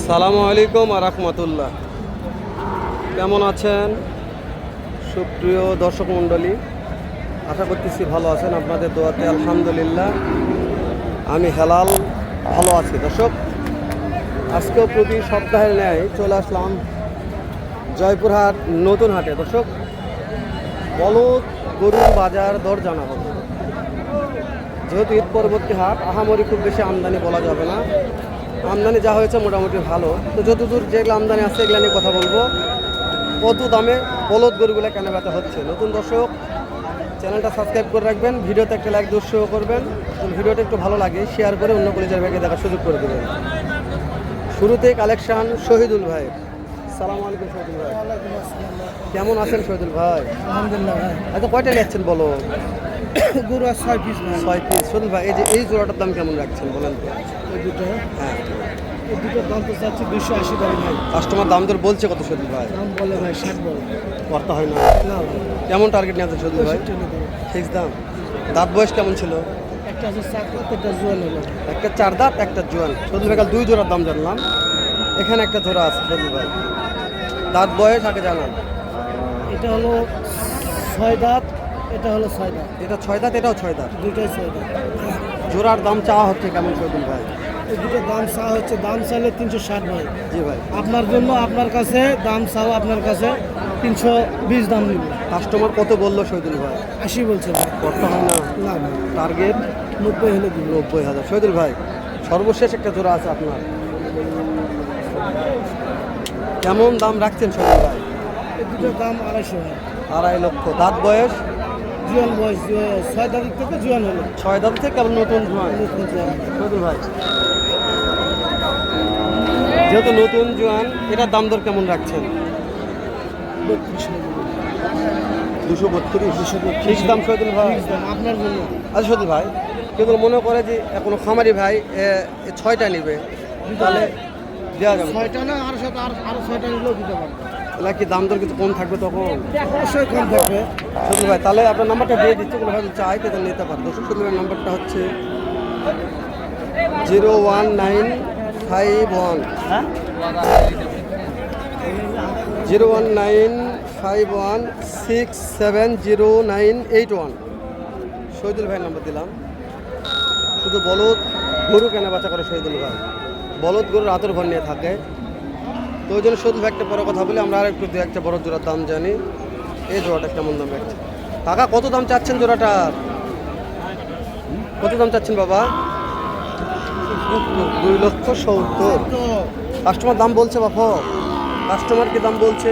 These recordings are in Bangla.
আসসালামু আলাইকুম রাহমাতুল্লাহ। কেমন আছেন সুপ্রিয় দর্শক মণ্ডলী? আশা করতেছি ভালো আছেন, আপনাদের দোয়াতে আলহামদুলিল্লাহ আমি হেলাল ভালো আছি। দর্শক, আজকেও প্রতি সপ্তাহের ন্যায় চলে আসলাম জয়পুরহাট নতুন হাটে। দর্শক, বলদ গরুর বাজার দর জানা হবে। যেহেতু ঈদ পরবর্তী হাট, আহামরি খুব বেশি আমদানি বলা যাবে না, আমদানি যা হয়েছে মোটামুটি ভালো। তো যতদূর যেগুলো আমদানি আছে এগুলো নিয়ে কথা বলবো। কত দামে বলদ গরুগুলো কেনা বেচা হচ্ছে। নতুন দর্শক, চ্যানেলটা সাবস্ক্রাইব করে রাখবেন, ভিডিওতে একটা লাইক উৎসাহ করবেন, ভিডিওটা একটু ভালো লাগে শেয়ার করে অন্য কলেজের ভাইকে দেখার সুযোগ করে দেবেন। শুরুতেই কালেকশন শহীদুল ভাই। সালামু আলাইকুম শহীদুল ভাই, কেমন আছেন শহীদুল ভাই? আলহামদুলিল্লাহ ভাই। আচ্ছা, কয়টা নিচ্ছেন বলো? গরু আর 6 পিস ভাই। 6 পিস। শহীদুল ভাই, এই জোড়াটার দাম কেমন রাখছেন বলেন তো? এই দুটো, হ্যাঁ, এই দুটোর দাম তো চাচ্ছি 280 টাকা ভাই। কাস্টমার দাম দর বলছে কত শহীদুল ভাই? দাম বলে ভাই 60 বলে। করতে হয় না? না ভাই, কেমন টার্গেট নিয়ে আছেন শহীদুল ভাই? 65 টাকা। ফিক্স দাম। দাঁত বয়স কেমন ছিল? একটা আছে চাকরাত, একটা জোয়ান হলো। একটা 4 দাঁত, একটা জোয়ান। শহীদুল ভাই, কাল 2 জোড়ার দাম জানলাম, এখানে একটা জোড়া আছে শহীদুল ভাই। দাঁত বয়স আগে জানান। এটা হলো 6 দাঁত, এটা হলো 6 দাঁত। এটা 6 দাঁত, এটাও 6 দাঁত। দুটোই 6 দাঁত। জোড়ার দাম চাওয়া হচ্ছে কেমন শহীদুল ভাই? এই দুটোর দাম চাওয়া হচ্ছে, দাম চাইলে 360 ভাই। জি ভাই। আপনার জন্য আপনার কাছে দাম চাওয়া, আপনার কাছে 320 দাম নিব। কাস্টমার কত বললো শহীদুল ভাই? 80 বলছে ভাই। করতে হয় না? না ভাই, টার্গেট 90 হলে দিব। 90,000। শহীদুল ভাই, সর্বশেষ একটা জোড়া আছে আপনার, কেমন দাম রাখছেন শহীদুল ভাই? এই দুটোর দাম 250 ভাই। 2.5 লক্ষ। দাঁত বয়স? জুয়ান বয়স, 6 দাঁত থেকে জুয়ান হলো। 6 দাঁত থেকে কেমন নতুন জোয়ান শহীদুল ভাই? যেহেতু নতুন জোয়ান, এটার দাম দর কেমন রাখছেন? 232 ঠিক দাম শহীদুল ভাই? আপনার জন্য। আচ্ছা শহীদুল ভাই, কিন্তু মনে করে যে কোনো খামারি ভাই 6টা নিবে, তাহলে দেওয়া যাবে? 6টা না, আরো 6টা নিলেও দিতে পারবো। তাহলে কি দাম দর কিছু কম থাকবে তখন? অবশ্যই কম থাকবে। শহীদুল ভাই, তাহলে আপনার নাম্বারটা দিয়ে দিচ্ছি, কোনো ভাই চাই তাহলে নিতে পারে। দর্শক, শহীদুল ভাইয়ের নাম্বারটা হচ্ছে 01951 01951670981। শহীদুল ভাইয়ের নাম্বার দিলাম। শুধু বলদ গরু কেনা বেচা করে শহীদুল ভাই, বলদ গরুর আতর ঘর নিয়ে থাকে। তো ওই জন্য শহীদুল ভাই একটা বড় কথা বলে আমরা আর একটু দু একটা বড় জোড়ার দাম জানি। এই জোড়াটা কেমন দাম রাখছে? কাকা, কত দাম চাচ্ছেন জোড়াটার? কত দাম চাচ্ছেন বাবা? 2,70,000। কাস্টমার দাম বলছে বাবা? কাস্টমার কি দাম বলছে?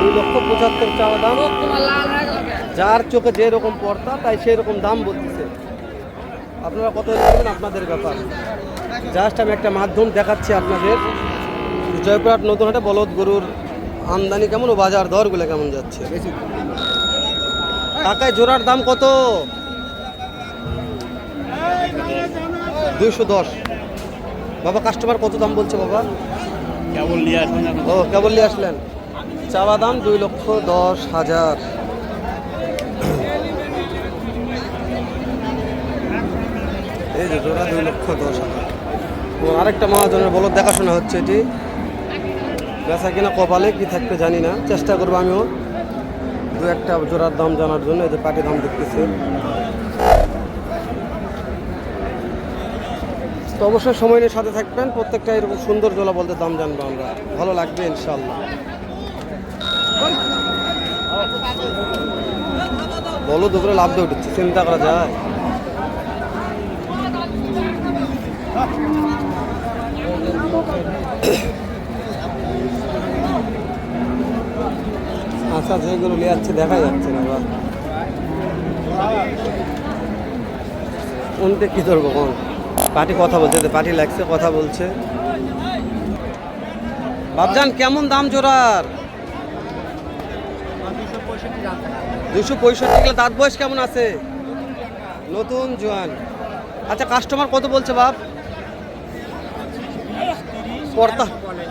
2,75,000 চাওয়া দাম। যার চোখে যেরকম পড়তা তাই সেই রকম দাম বলতেছে। আপনারা কত নেবেন আপনাদের ব্যাপার। জাস্ট আমি একটা মাধ্যম দেখাচ্ছি আপনাদের। জয়পুরহাট নতুন হাটে বলদ গরুর আমদানি কেমন ও বাজার দরগুলো কেমন যাচ্ছে। কাকায় জোড়ার দাম কত? 210। বাবা, কাস্টমার কত দাম বলছে বাবা? ও, কেবল নিয়ে আসলেন। চাওয়া দাম 2,10,000। এই যে জোড়া 2,10,000। আরেকটা মহাজনের বলদ দেখাশোনা হচ্ছে। এটি বেচা কিনা কপালে কি থাকবে জানি না, চেষ্টা করবো আমিও দু একটা জোড়ার দাম জানার জন্য। এই যে পাটি দাম দেখতেছে। তো অবশ্যই সময় নিয়ে সাথে থাকবেন, প্রত্যেকটা এরকম সুন্দর জোড়া বলতে দাম জানবো আমরা, ভালো লাগবে ইনশাল্লাহ। বলদ উপরে লাভ দিয়ে উঠছে, চিন্তা করা যায়? আচ্ছা, যেগুলো নিয়ে যাচ্ছে দেখা যাচ্ছে না বা উনতে কি ধরবো কোন পার্টি কথা বলছে, পার্টি লাগছে কথা বলছে। বাবজান, কেমন দাম জোড়ার? 265 গেলে। দাঁত বয়স কেমন আছে? নতুন জোয়ান। আচ্ছা, কাস্টমার কত বলছে বাপ?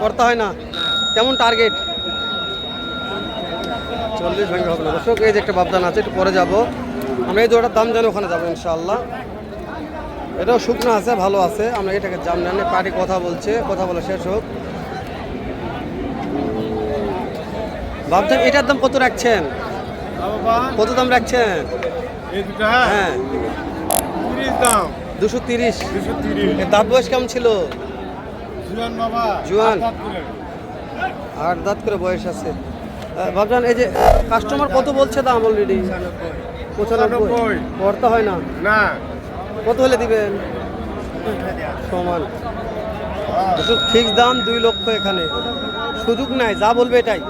করতে হয় না? কেমন টার্গেট? 40 ভেঙে হবে না। দর্শক, এই যে একটা বাবদান আছে, একটু পরে যাবো আমরা। এই জোড়াটার দাম জানি, ওখানে যাবো ইনশাআল্লাহ। এটাও শুকনো আছে, ভালো আছে। আমরা এটাকে জাম নেন, পার্টি কথা বলছে, কথা বলা শেষ হোক। ভাবছেন এটার দাম কত রাখছেন? কত দাম রাখছেন? হ্যাঁ 230। এর দাঁত বয়স কেমন ছিল? জুয়ান, 8 দাঁত করে বয়স আছে। ভাবছেন এই যে কাস্টমার কত বলছে দাম অলরেডি? 95। করতে হয় না? না কত হলে দিবেন? সমান ফিক্স দাম 2 লক্ষ। এখানে সুযোগ নাই, যা বলবে এটাই।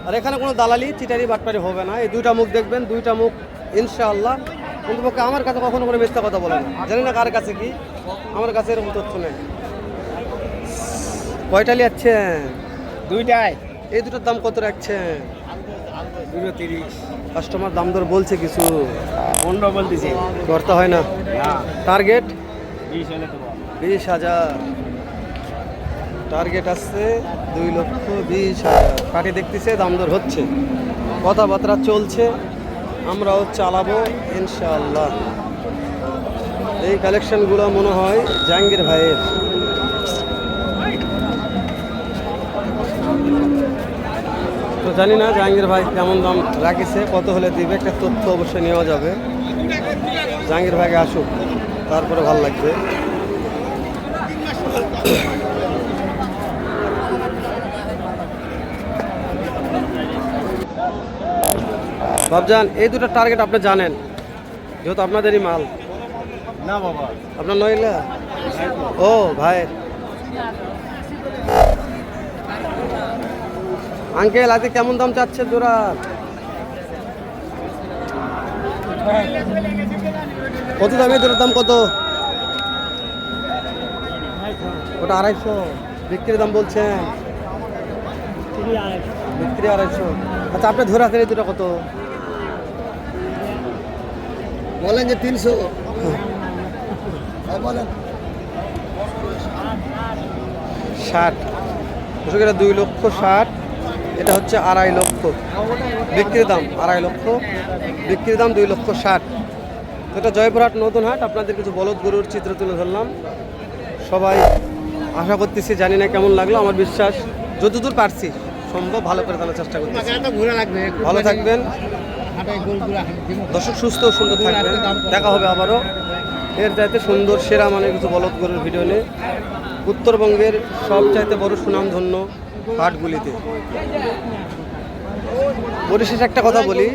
আর এখানে কোনো দালালি চিটারি বাটপারি হবে না। এই 2টা মুখ দেখবেন, 2টা মুখ ইনশাআল্লাহ। কিন্তু পক্ষে আমার কাছে কখনো কোনো মিথ্যা কথা বলে না। জানি না কার কাছে কি, আমার কাছে এরকম তথ্য নেই। কয়টা লিয়াচ্ছেন? 2টাই। এই 2টার দাম কত রাখছেন? 230। কাস্টমার দাম দর বলছে কিছু? 15 বলতেছে। করতে হয় না? না টার্গেট 20 হলে তো 20,000। টার্গেট আসছে 2,20,000। পার্টি দেখতেছে, দাম দর হচ্ছে, কথাবার্তা চলছে, আমরাও চালাবো ইনশাআল্লাহ। এই কালেকশনগুলো মনে হয় জাহাঙ্গীর ভাইয়ের। তো জানি না জাহাঙ্গীর ভাই কেমন দাম রাখিছে, কত হলে দিবে, একটা তথ্য অবশ্যই নেওয়া যাবে। জাহাঙ্গীর ভাইকে আসুক, তারপরে ভালো লাগবে। বাবজান এই 2টা টার্গেট আপনি জানেন, যেহেতু আপনাদেরই মাল। না বাবা। আপনার নইলা? ও ভাই, আঙ্কেল আজকে কেমন দাম চাচ্ছে জোড়া? কত দামে জোড়ার দাম কত? ওটা 250। বিক্রির দাম বলছেন? বিক্রি 250। আচ্ছা আপনি ধরে আছেন এই 2টা কত বলেন? যে 300 বলেন। 60। এটা 2,60,000। এটা হচ্ছে 2.5 লক্ষ বিক্রির দাম। 2.5 লক্ষ বিক্রির দাম, 2,60,000। তো এটা জয়পুরহাট নতুন হাট। আপনাদের কিছু বলদ গরুর চিত্র তুলে ধরলাম। সবাই আশা করতেছি, জানি না কেমন লাগলো। আমার বিশ্বাস যতদূর পারছি সম্ভব ভালো করে জানার চেষ্টা করতেছি। ভালো থাকবেন দর্শক, সুস্থ ও সুন্দর থাকবেন। দেখা হবে আবারও এর চাইতে সুন্দর সেরা মানে কিছু বলদ গরুর ভিডিও নিয়ে উত্তরবঙ্গের সবচাইতে বড় সুনামধন্য হাটগুলিতে। পরিশেষে একটা কথা বলি,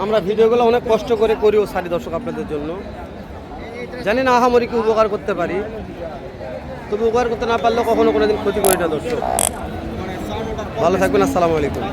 আমরা ভিডিওগুলো অনেক কষ্ট করে করিও সারি দর্শক আপনাদের জন্য। জানি না আহামরি কি উপকার করতে পারি, তবু উপকার করতে না পারলেও কখনো কোনোদিন ক্ষতি করি না দর্শক। ভালো থাকবেন, আসসালামু আলাইকুম।